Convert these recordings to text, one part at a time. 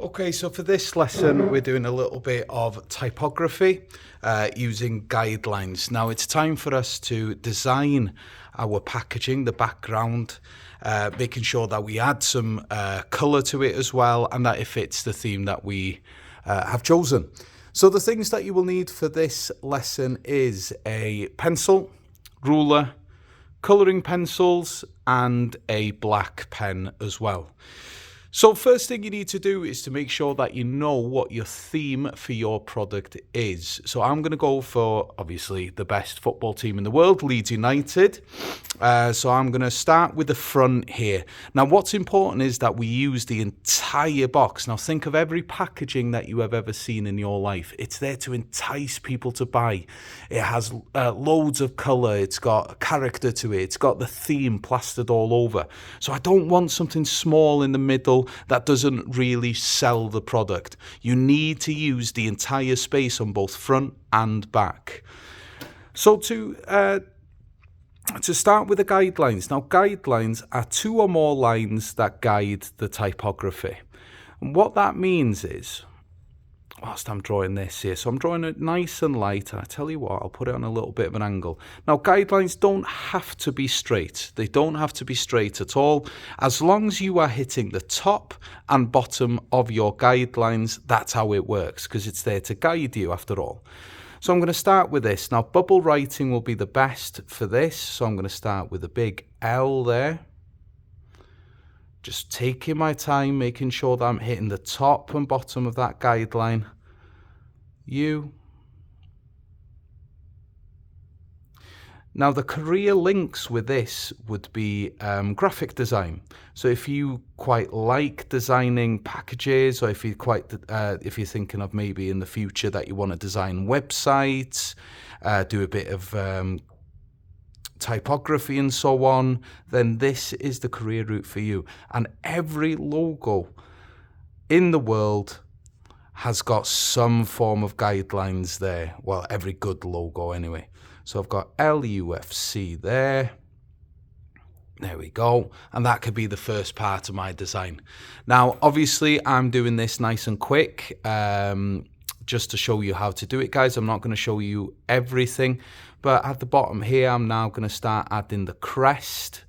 Okay, so for this lesson, we're doing a little bit of typography using guidelines. Now it's time for us to design our packaging, the background, making sure that we add some colour to it as well, and that it fits the theme that we have chosen. So the things that you will need for this lesson is a pencil, ruler, colouring pencils, and a black pen as well. So first thing you need to do is to make sure that you know what your theme for your product is. So I'm going to go for, obviously, the best football team in the world, Leeds United. So I'm going to start with the front here. Now, what's important is that we use the entire box. Now, think of every packaging that you have ever seen in your life. It's there to entice people to buy. It has loads of colour. It's got character to it. It's got the theme plastered all over. So I don't want something small in the middle that doesn't really sell the product. You need to use the entire space on both front and back. So to start with the guidelines. Now, guidelines are 2 or more lines that guide the typography. And what that means is, whilst I'm drawing this here, so I'm drawing it nice and light. I tell you what, I'll put it on a little bit of an angle. Now, guidelines don't have to be straight. They don't have to be straight at all. As long as you are hitting the top and bottom of your guidelines, that's how it works, because it's there to guide you after all. So I'm going to start with this. Now, bubble writing will be the best for this. So I'm going to start with a big L there. Just taking my time, making sure that I'm hitting the top and bottom of that guideline. U. Now, the career links with this would be graphic design. So if you quite like designing packages, or if you're thinking of maybe in the future that you want to design websites, do a bit of typography and so on, then this is the career route for you. And every logo in the world has got some form of guidelines there. Well, every good logo anyway. So I've got LUFC there. There we go. And that could be the first part of my design. Now, obviously, I'm doing this nice and quick, just to show you how to do it, guys. I'm not going to show you everything. But at the bottom here, I'm now going to start adding the crest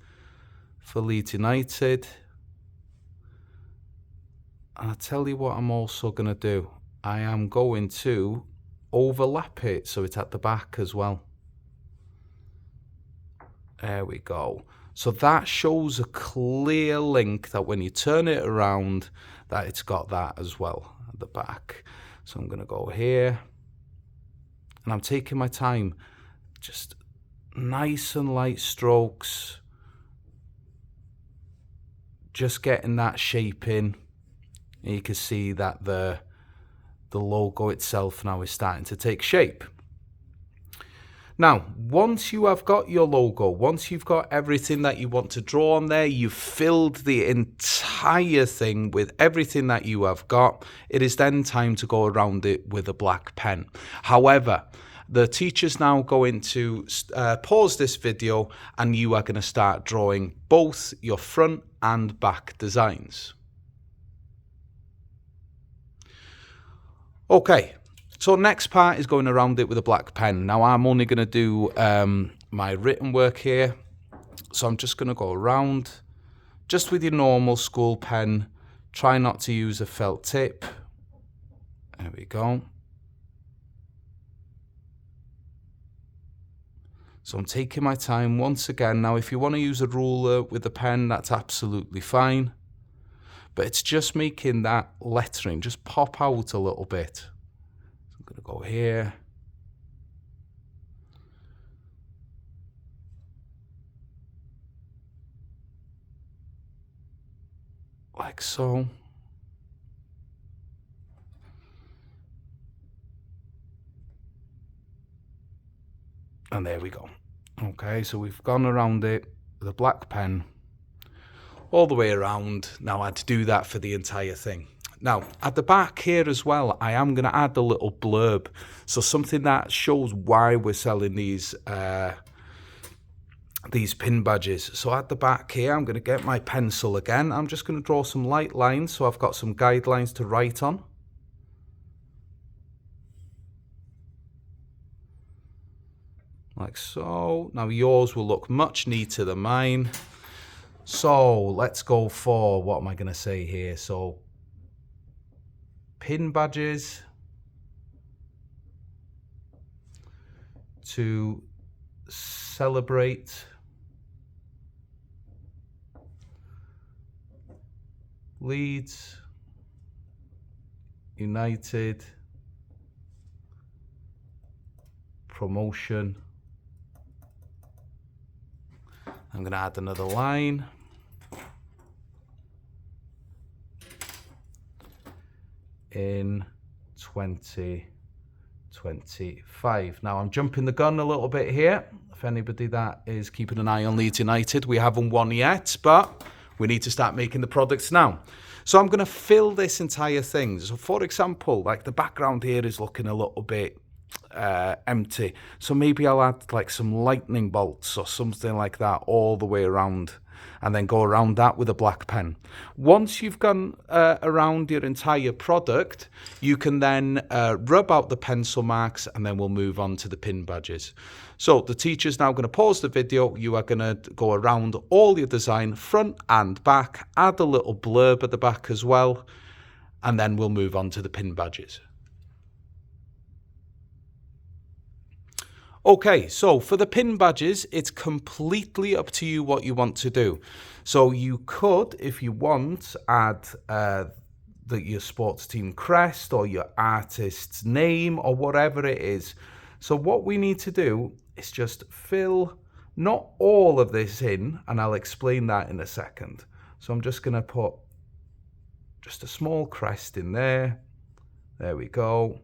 for Leeds United. And I'll tell you what I'm also going to do. I am going to overlap it so it's at the back as well. There we go. So that shows a clear link that when you turn it around, that it's got that as well at the back. So I'm going to go here. And I'm taking my time. Just nice and light strokes. Just getting that shape in. And you can see that the logo itself now is starting to take shape. Now, once you have got your logo, once you've got everything that you want to draw on there, you've filled the entire thing with everything that you have got, it is then time to go around it with a black pen. However, the teacher's now going to pause this video, and you are going to start drawing both your front and back designs. Okay, so next part is going around it with a black pen. Now, I'm only going to do my written work here. So I'm just going to go around just with your normal school pen. Try not to use a felt tip. There we go. So I'm taking my time once again. Now, if you want to use a ruler with a pen, that's absolutely fine. But it's just making that lettering just pop out a little bit. So I'm going to go here. Like so. And there we go. Okay, so we've gone around it with a black pen all the way around. Now I had to do that for the entire thing. Now, at the back here as well, I am going to add a little blurb. So something that shows why we're selling these these pin badges. So at the back here, I'm going to get my pencil again. I'm just going to draw some light lines so I've got some guidelines to write on. Like so. Now yours will look much neater than mine. So let's go for, what am I going to say here? So pin badges to celebrate Leeds United promotion. I'm going to add another line. In 2025. Now I'm jumping the gun a little bit here. If anybody that is keeping an eye on Leeds United, we haven't won yet, but we need to start making the products now. So I'm going to fill this entire thing. So for example, like the background here is looking a little bit empty. So maybe I'll add like some lightning bolts or something like that all the way around, and then go around that with a black pen. Once you've gone around your entire product, you can then rub out the pencil marks, and then we'll move on to the pin badges. So the teacher's now going to pause the video. You are going to go around all your design, front and back, add a little blurb at the back as well, and then we'll move on to the pin badges. Okay, so for the pin badges, it's completely up to you what you want to do. So you could, if you want, add your sports team crest or your artist's name or whatever it is. So what we need to do is just fill not all of this in, and I'll explain that in a second. So I'm just going to put just a small crest in there. There we go.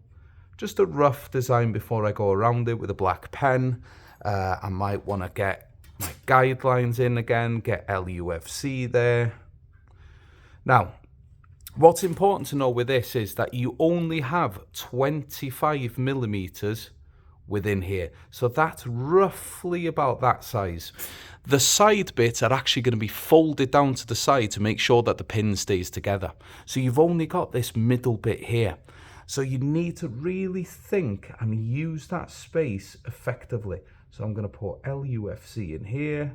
Just a rough design before I go around it with a black pen. I might want to get my guidelines in again, get LUFC there. Now, what's important to know with this is that you only have 25 millimeters within here. So that's roughly about that size. The side bits are actually going to be folded down to the side to make sure that the pin stays together. So you've only got this middle bit here. So you need to really think and use that space effectively. So I'm going to put LUFC in here.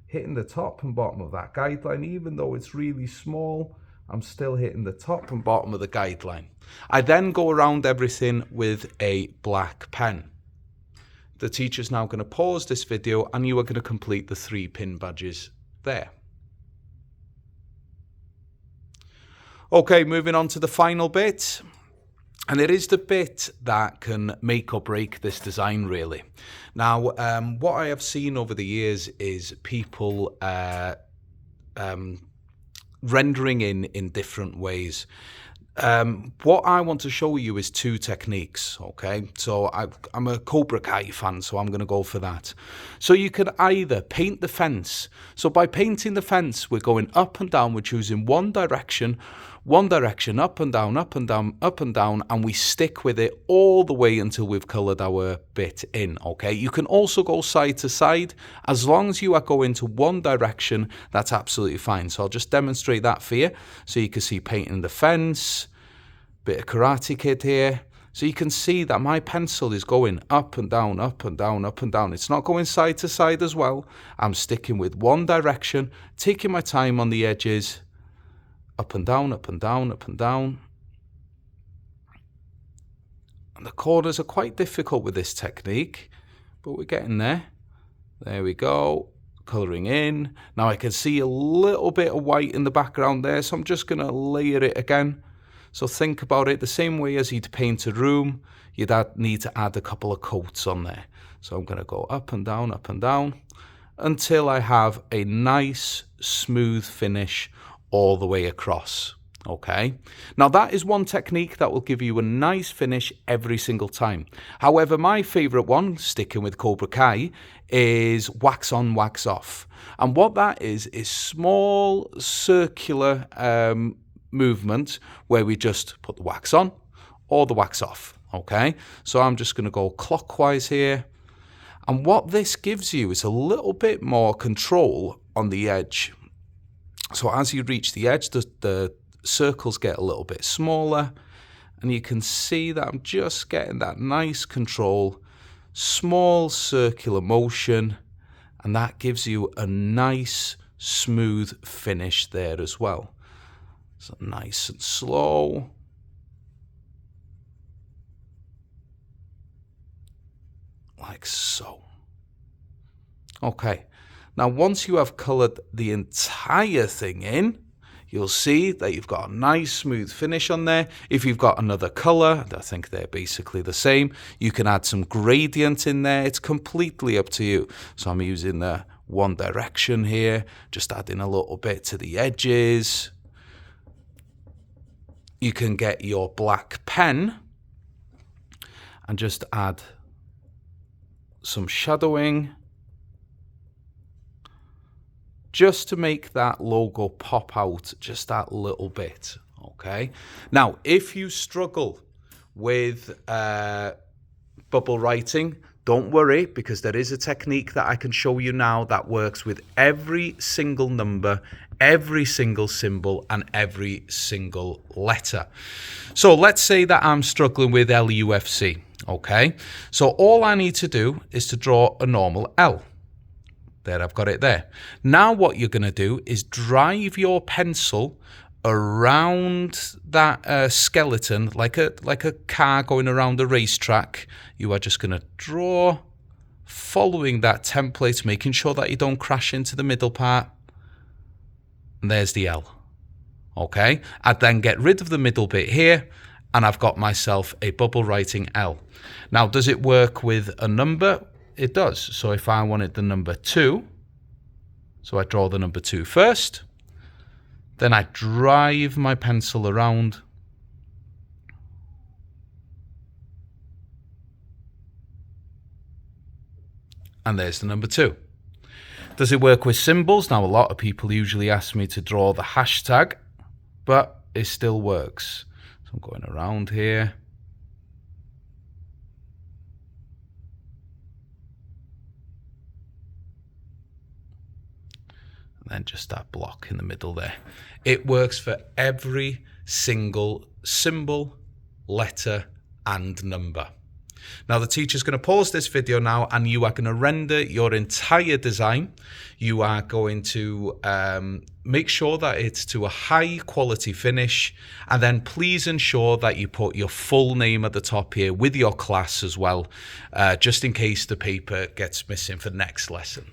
Hitting the top and bottom of that guideline, even though it's really small, I'm still hitting the top and bottom of the guideline. I then go around everything with a black pen. The teacher's now going to pause this video, and you are going to complete the 3 pin badges there. Okay, moving on to the final bit. And it is the bit that can make or break this design, really. Now, what I have seen over the years is people rendering in different ways. What I want to show you is 2 techniques, okay? So I'm a Cobra Kai fan, so I'm going to go for that. So you can either paint the fence. So by painting the fence, we're going up and down. We're choosing one direction, up and down, up and down, up and down, and we stick with it all the way until we've colored our bit in, okay? You can also go side to side. As long as you are going to one direction, that's absolutely fine. So I'll just demonstrate that for you. So you can see painting the fence, bit of Karate Kid here. So you can see that my pencil is going up and down, up and down, up and down. It's not going side to side as well. I'm sticking with one direction, taking my time on the edges, up and down, up and down, up and down. And the corners are quite difficult with this technique, but we're getting there. There we go, colouring in. Now I can see a little bit of white in the background there, so I'm just going to layer it again. So think about it the same way as you'd paint a room, you'd need to add a couple of coats on there. So I'm going to go up and down until I have a nice smooth finish all the way across. Okay, now that is one technique that will give you a nice finish every single time. However, my favorite one, sticking with Cobra Kai, is wax on, wax off. And what that is small circular movement where we just put the wax on or the wax off. Okay, so I'm just going to go clockwise here. And what this gives you is a little bit more control on the edge. So as you reach the edge, the circles get a little bit smaller. And you can see that I'm just getting that nice control, small circular motion. And that gives you a nice, smooth finish there as well. So nice and slow. Like so. Okay, now once you have colored the entire thing in, you'll see that you've got a nice smooth finish on there. If you've got another color, I think they're basically the same, you can add some gradient in there. It's completely up to you. So I'm using the One Direction here, just adding a little bit to the edges. You can get your black pen and just add some shadowing just to make that logo pop out just that little bit. Okay, now if you struggle with bubble writing, don't worry, because there is a technique that I can show you now that works with every single number, every single symbol, and every single letter. So let's say that I'm struggling with LUFC. Okay, so all I need to do is to draw a normal L. There, I've got it there. Now what you're going to do is drive your pencil around that skeleton like a car going around a racetrack. You are just going to draw, following that template, making sure that you don't crash into the middle part. And there's the L. Okay, I then get rid of the middle bit here, and I've got myself a bubble writing L. Now, does it work with a number? It does. So if I wanted the number 2, so I draw the number 2 first, then I drive my pencil around, and there's the number 2. Does it work with symbols? Now, a lot of people usually ask me to draw the hashtag, but it still works. So I'm going around here. And then just that block in the middle there. It works for every single symbol, letter, and number. Now the teacher's going to pause this video now, and you are going to render your entire design. You are going to make sure that it's to a high quality finish, and then please ensure that you put your full name at the top here with your class as well, just in case the paper gets missing for next lesson.